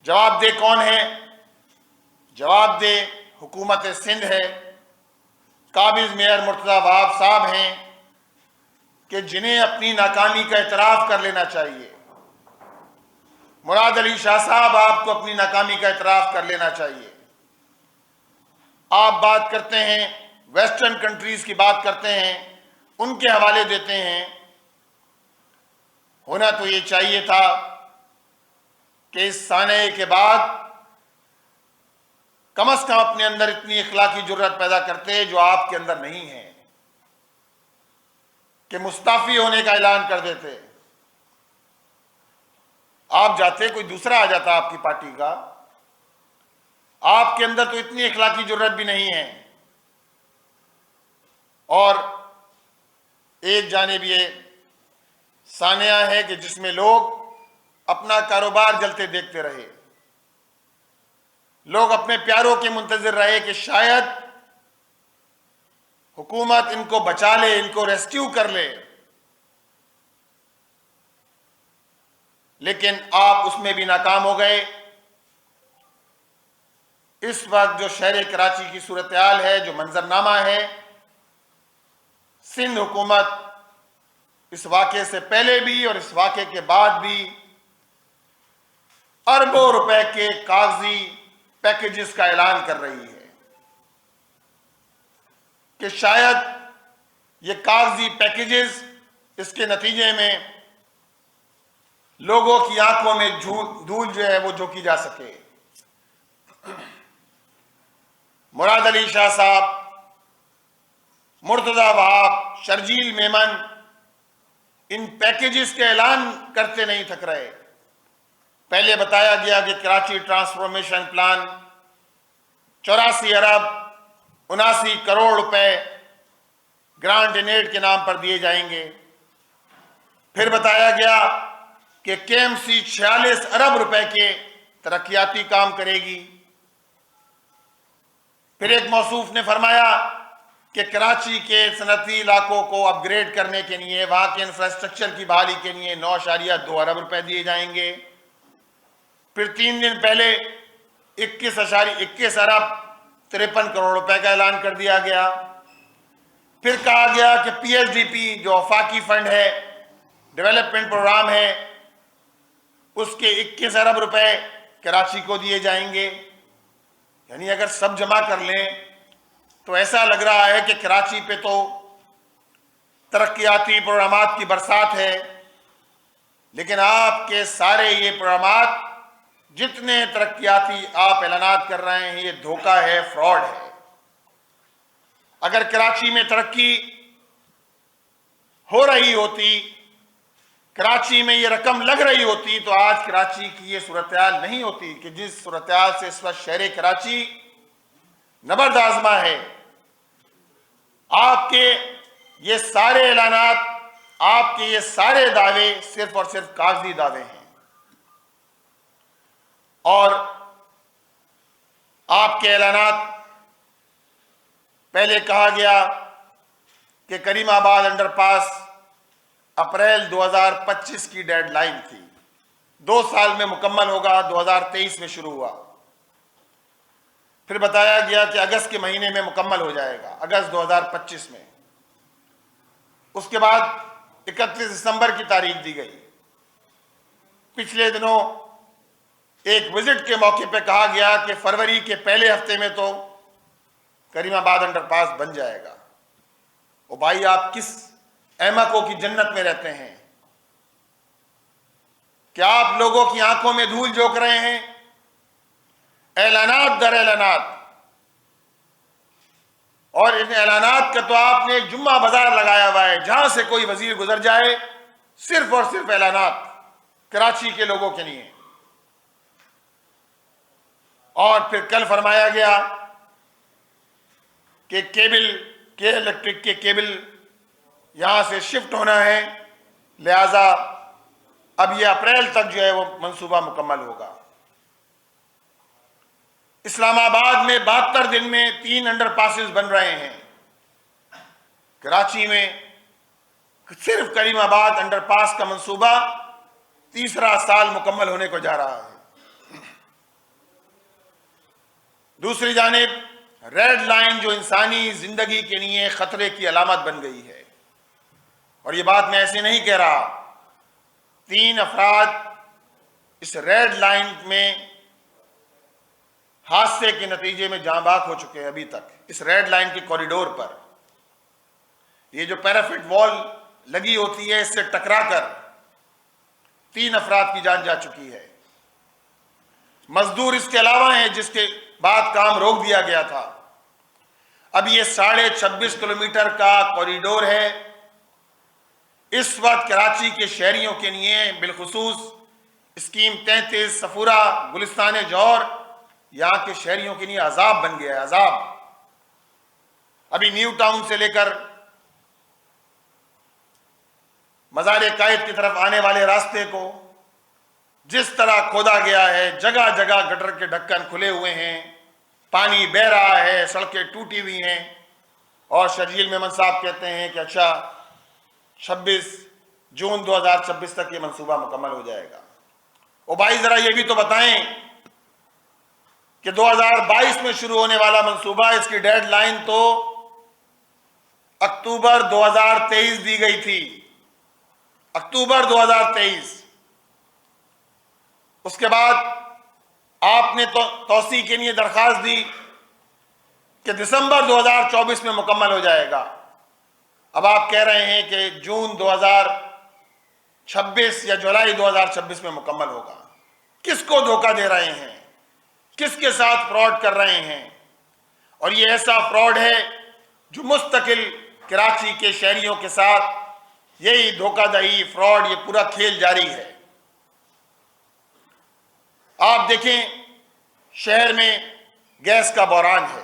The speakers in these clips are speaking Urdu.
جواب دہ کون ہے؟ جواب دہ حکومت سندھ ہے، قابض میئر مرتضی وہاب صاحب ہیں، کہ جنہیں اپنی ناکامی کا اعتراف کر لینا چاہیے۔ مراد علی شاہ صاحب، آپ کو اپنی ناکامی کا اعتراف کر لینا چاہیے۔ آپ بات کرتے ہیں، ویسٹرن کنٹریز کی بات کرتے ہیں، ان کے حوالے دیتے ہیں۔ ہونا تو یہ چاہیے تھا کہ اس سانحے کے بعد کم از کم اپنے اندر اتنی اخلاقی جرات پیدا کرتے جو آپ کے اندر نہیں ہے، کہ مستعفی ہونے کا اعلان کر دیتے۔ آپ جاتے، کوئی دوسرا آ جاتا آپ کی پارٹی کا، آپ کے اندر تو اتنی اخلاقی جرات بھی نہیں ہے۔ اور ایک جانب یہ سانحہ ہے کہ جس میں لوگ اپنا کاروبار جلتے دیکھتے رہے، لوگ اپنے پیاروں کے منتظر رہے کہ شاید حکومت ان کو بچا لے، ان کو ریسکیو کر لے، لیکن آپ اس میں بھی ناکام ہو گئے۔ اس وقت جو شہر کراچی کی صورتحال ہے، جو منظرنامہ ہے، سندھ حکومت اس واقعے سے پہلے بھی اور اس واقعے کے بعد بھی اربوں روپے کے کاغذی پیکیجز کا اعلان کر رہی ہے، کہ شاید یہ کاغذی پیکیجز اس کے نتیجے میں لوگوں کی آنکھوں میں دھول جو ہے وہ جھونکی جا سکے۔ مراد علی شاہ صاحب، مرتضی وہاب، شرجیل میمن ان پیکیجز کے اعلان کرتے نہیں تھک رہے۔ پہلے بتایا گیا کہ کراچی ٹرانسفارمیشن پلان 84 ارب 79 کروڑ روپے گرانٹ ان ایڈ کے نام پر دیے جائیں گے۔ پھر بتایا گیا کہ کے ایم سی 46 ارب روپے کے ترقیاتی کام کرے گی۔ پھر ایک موصوف نے فرمایا کہ کراچی کے صنعتی علاقوں کو اپ گریڈ کرنے کے لیے، وہاں کے انفراسٹرکچر کی بحالی کے لیے 9.2 ارب روپے دیے جائیں گے۔ پھر 3 دن پہلے 21 ارب 53 کروڑ روپے کا اعلان کر دیا گیا۔ پھر کہا گیا کہ پی ایس ڈی پی جو وفاقی فنڈ ہے، ڈیولپمنٹ پروگرام ہے، اس کے 21 ارب روپے کراچی کو دیے جائیں گے۔ یعنی اگر سب جمع کر لیں تو ایسا لگ رہا ہے کہ کراچی پہ تو ترقیاتی پروگرامات کی برسات ہے، لیکن آپ کے سارے یہ پروگرامات، جتنے ترقیاتی آپ اعلانات کر رہے ہیں، یہ دھوکہ ہے، فراڈ ہے۔ اگر کراچی میں ترقی ہو رہی ہوتی، کراچی میں یہ رقم لگ رہی ہوتی، تو آج کراچی کی یہ صورتحال نہیں ہوتی کہ جس صورتحال سے اس وقت شہر کراچی نبرد آزما ہے۔ آپ کے یہ سارے اعلانات، آپ کے یہ سارے دعوے صرف اور صرف کاغذی دعوے ہیں۔ اور آپ کے اعلانات، پہلے کہا گیا کہ کریم آباد انڈر پاس اپریل 2025 کی ڈیڈ لائن تھی، 2 سال میں مکمل ہوگا، 2023 میں شروع ہوا۔ پھر بتایا گیا کہ اگست کے مہینے میں مکمل ہو جائے گا، اگست 2025 میں۔ اس کے بعد 31 دسمبر کی تاریخ دی گئی۔ پچھلے دنوں ایک وزٹ کے موقع پہ کہا گیا کہ فروری کے پہلے ہفتے میں تو کریم آباد انڈر پاس بن جائے گا۔ او بھائی، آپ کس احمقوں کی جنت میں رہتے ہیں؟ کیا آپ لوگوں کی آنکھوں میں دھول جھونک رہے ہیں؟ اعلانات در اعلانات، اور ان اعلانات کا تو آپ نے ایک جمعہ بازار لگایا ہوا ہے، جہاں سے کوئی وزیر گزر جائے صرف اور صرف اعلانات کراچی کے لوگوں کے لیے۔ اور پھر کل فرمایا گیا کہ کے الیکٹرک کے کیبل یہاں سے شفٹ ہونا ہے، لہذا اب یہ اپریل تک جو ہے وہ منصوبہ مکمل ہوگا۔ اسلام آباد میں 72 دن میں 3 انڈر پاسز بن رہے ہیں۔ کراچی میں صرف کریم آباد انڈر پاس کا منصوبہ تیسرا سال مکمل ہونے کو جا رہا ہے۔ دوسری جانب ریڈ لائن جو انسانی زندگی کے لیے خطرے کی علامت بن گئی ہے، اور یہ بات میں ایسے نہیں کہہ رہا، 3 افراد اس ریڈ لائن میں حادثے کے نتیجے میں جاں بحق ہو چکے ہیں ابھی تک، اس ریڈ لائن کے کوریڈور پر۔ یہ جو پیرافٹ وال لگی ہوتی ہے، اس سے ٹکرا کر 3 افراد کی جان جا چکی ہے۔ مزدور اس کے علاوہ ہیں جس کے بعد کام روک دیا گیا تھا۔ اب یہ 26.5 کلومیٹر کا کوریڈور ہے، اس وقت کراچی کے شہریوں کے لیے بالخصوص اسکیم 33 صفورہ گلستان جوہر یہاں کے شہریوں کے لیے عذاب بن گیا ہے، عذاب۔ ابھی نیو ٹاؤن سے لے کر مزار قائد کی طرف آنے والے راستے کو جس طرح کھودا گیا ہے، جگہ جگہ گٹر کے ڈھکن کھلے ہوئے ہیں، پانی بہہ رہا ہے، سڑکیں ٹوٹی ہوئی ہیں، اور شرجیل میمن صاحب کہتے ہیں کہ اچھا 26 جون 2026 تک یہ منصوبہ مکمل ہو جائے گا۔ اور بھائی ذرا یہ بھی تو بتائیں کہ 2022 میں شروع ہونے والا منصوبہ، اس کی ڈیڈ لائن تو اکتوبر 2023 دی گئی تھی، اکتوبر 2023۔ اس کے بعد آپ نے توسیع کے لیے درخواست دی کہ دسمبر 2024 میں مکمل ہو جائے گا۔ اب آپ کہہ رہے ہیں کہ جون 2026 یا جولائی 2026 میں مکمل ہوگا۔ کس کو دھوکہ دے رہے ہیں؟ کس کے ساتھ فراڈ کر رہے ہیں؟ اور یہ ایسا فراڈ ہے جو مستقل کراچی کے شہریوں کے ساتھ یہی دھوکہ دہی، فراڈ، یہ پورا کھیل جاری ہے۔ آپ دیکھیں شہر میں گیس کا بحران ہے،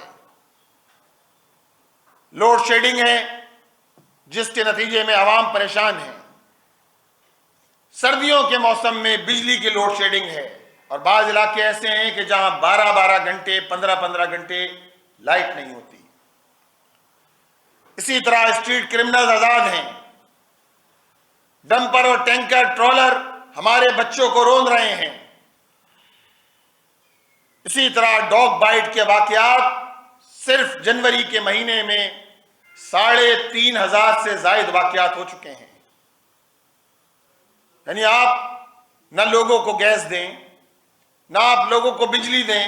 لوڈ شیڈنگ ہے جس کے نتیجے میں عوام پریشان ہیں، سردیوں کے موسم میں بجلی کی لوڈ شیڈنگ ہے، اور بعض علاقے ایسے ہیں کہ جہاں 12 گھنٹے 15 گھنٹے لائٹ نہیں ہوتی۔ اسی طرح اسٹریٹ کرمنلز آزاد ہیں، ڈمپر اور ٹینکر ٹرولر ہمارے بچوں کو روند رہے ہیں۔ اسی طرح ڈاگ بائٹ کے واقعات صرف جنوری کے مہینے میں 3,500 سے زائد واقعات ہو چکے ہیں۔ یعنی آپ نہ لوگوں کو گیس دیں، نہ آپ لوگوں کو بجلی دیں،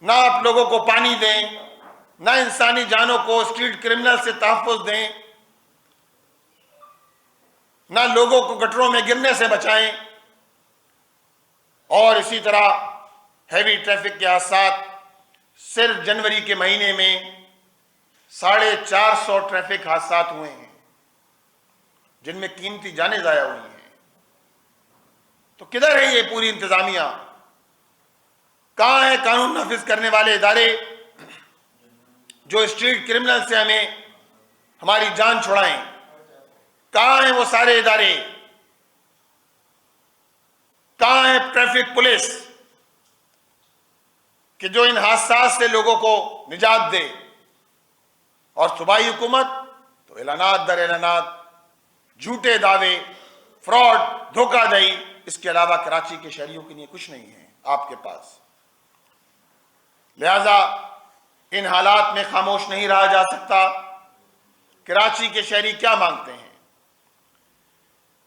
نہ آپ لوگوں کو پانی دیں، نہ انسانی جانوں کو اسٹریٹ کرمنل سے تحفظ دیں، نہ لوگوں کو گٹروں میں گرنے سے بچائیں، اور اسی طرح ہیوی ٹریفک کے حادثات صرف جنوری کے مہینے میں 450 ٹریفک حادثات ہوئے ہیں جن میں قیمتی جانیں ضائع ہوئی ہیں۔ تو کدھر ہے یہ پوری انتظامیہ؟ کہاں ہے قانون نافذ کرنے والے ادارے جو اسٹریٹ کرمنل سے ہمیں ہماری جان چھڑائیں؟ کہاں ہیں وہ سارے ادارے؟ کہاں ہے ٹریفک پولیس کہ جو ان حادثات سے لوگوں کو نجات دے؟ اور صوبائی حکومت تو اعلانات در اعلانات، جھوٹے دعوے، فراڈ، دھوکہ دہی، اس کے علاوہ کراچی کے شہریوں کے لیے کچھ نہیں ہے آپ کے پاس۔ لہذا ان حالات میں خاموش نہیں رہا جا سکتا۔ کراچی کے شہری کیا مانگتے ہیں؟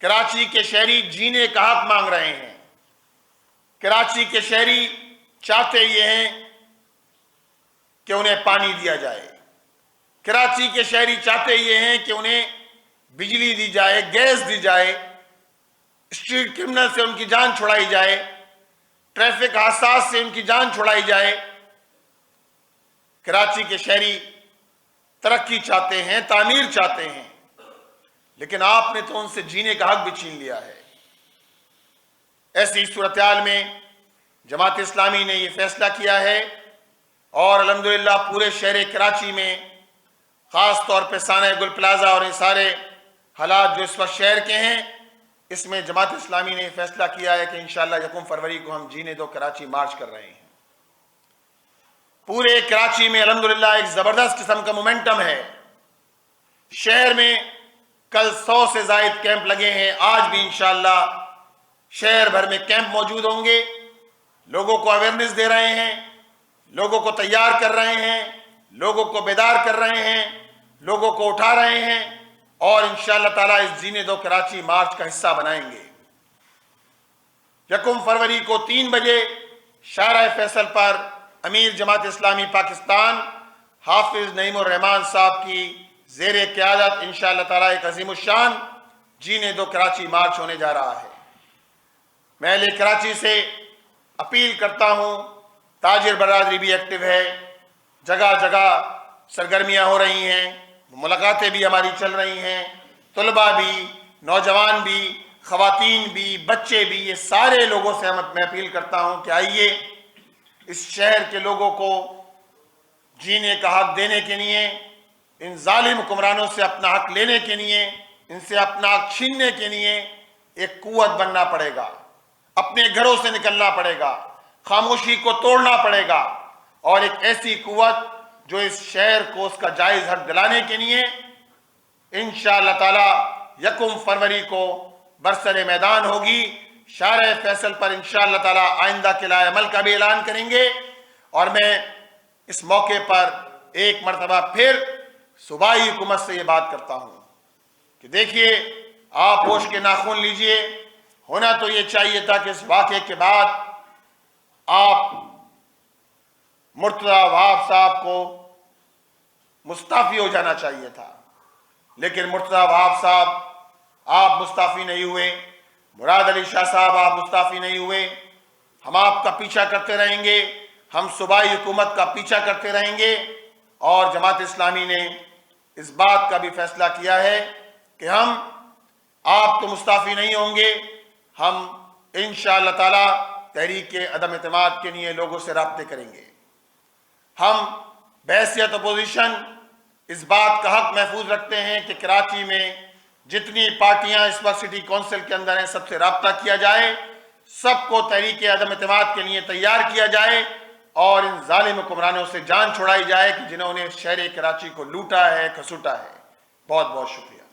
کراچی کے شہری جینے کا حق مانگ رہے ہیں۔ کراچی کے شہری چاہتے یہ ہیں کہ انہیں پانی دیا جائے، کراچی کے شہری چاہتے یہ ہیں کہ انہیں بجلی دی جائے، گیس دی جائے، اسٹریٹ کرمنل سے ان کی جان چھڑائی جائے، ٹریفک حادثات سے ان کی جان چھڑائی جائے۔ کراچی کے شہری ترقی چاہتے ہیں، تعمیر چاہتے ہیں، لیکن آپ نے تو ان سے جینے کا حق بھی چھین لیا ہے۔ ایسی صورتحال میں جماعت اسلامی نے یہ فیصلہ کیا ہے، اور الحمدللہ پورے شہر کراچی میں، خاص طور پہ سانحہ گل پلازہ اور یہ سارے حالات جو اس وقت شہر کے ہیں، اس میں جماعت اسلامی نے یہ فیصلہ کیا ہے کہ انشاءاللہ 1 فروری کو ہم جینے دو کراچی مارچ کر رہے ہیں۔ پورے کراچی میں الحمدللہ ایک زبردست قسم کا مومنٹم ہے۔ شہر میں کل 100 سے زائد کیمپ لگے ہیں، آج بھی انشاءاللہ شہر بھر میں کیمپ موجود ہوں گے، لوگوں کو اویئرنیس دے رہے ہیں لوگوں کو تیار کر رہے ہیں، لوگوں کو بیدار کر رہے ہیں، لوگوں کو اٹھا رہے ہیں اور انشاءاللہ تعالیٰ اس جینے دو کراچی مارچ کا حصہ بنائیں گے۔ 1 فروری کو 3 بجے شارع فیصل پر امیر جماعت اسلامی پاکستان حافظ نعیم الرحمان صاحب کی زیر قیادت انشاءاللہ تعالیٰ ایک عظیم الشان جینے دو کراچی مارچ ہونے جا رہا ہے۔ میں اہل کراچی سے اپیل کرتا ہوں، تاجر برادری بھی ایکٹیو ہے، جگہ جگہ سرگرمیاں ہو رہی ہیں، ملاقاتیں بھی ہماری چل رہی ہیں، طلباء بھی، نوجوان بھی، خواتین بھی، بچے بھی، یہ سارے لوگوں سے میں اپیل کرتا ہوں کہ آئیے اس شہر کے لوگوں کو جینے کا حق دینے کے لیے، ان ظالم حکمرانوں سے اپنا حق لینے کے لیے، ان سے اپنا حق چھیننے کے لیے ایک قوت بننا پڑے گا، اپنے گھروں سے نکلنا پڑے گا، خاموشی کو توڑنا پڑے گا اور ایک ایسی قوت جو اس شہر کو اس کا جائز حق دلانے کے لیے انشاءاللہ تعالی 1 فروری کو برسر میدان ہوگی۔ شارع فیصل پر انشاءاللہ تعالی آئندہ قلعہ عمل کا بھی اعلان کریں گے اور میں اس موقع پر ایک مرتبہ پھر صوبائی حکومت سے یہ بات کرتا ہوں کہ دیکھیے، آپ ہوش کے ناخن لیجئے۔ ہونا تو یہ چاہیے تھا کہ اس واقعے کے بعد آپ مرتضی وہاب صاحب کو مستعفی ہو جانا چاہیے تھا، لیکن مرتضی وہاب صاحب آپ مستعفی نہیں ہوئے، مراد علی شاہ صاحب آپ مستعفی نہیں ہوئے۔ ہم آپ کا پیچھا کرتے رہیں گے، ہم صوبائی حکومت کا پیچھا کرتے رہیں گے اور جماعت اسلامی نے اس بات کا بھی فیصلہ کیا ہے کہ ہم آپ تو مستعفی نہیں ہوں گے، ہم انشاءاللہ تعالی تحریک عدم اعتماد کے لیے لوگوں سے رابطے کریں گے۔ ہم بحیثیت اپوزیشن اس بات کا حق محفوظ رکھتے ہیں کہ کراچی میں جتنی پارٹیاں اس وقت سٹی کونسل کے اندر ہیں سب سے رابطہ کیا جائے، سب کو تحریک عدم اعتماد کے لیے تیار کیا جائے اور ان ظالم حکمرانوں سے جان چھڑائی جائے کہ جنہوں نے شہر کراچی کو لوٹا ہے، کھسوٹا ہے۔ بہت بہت شکریہ۔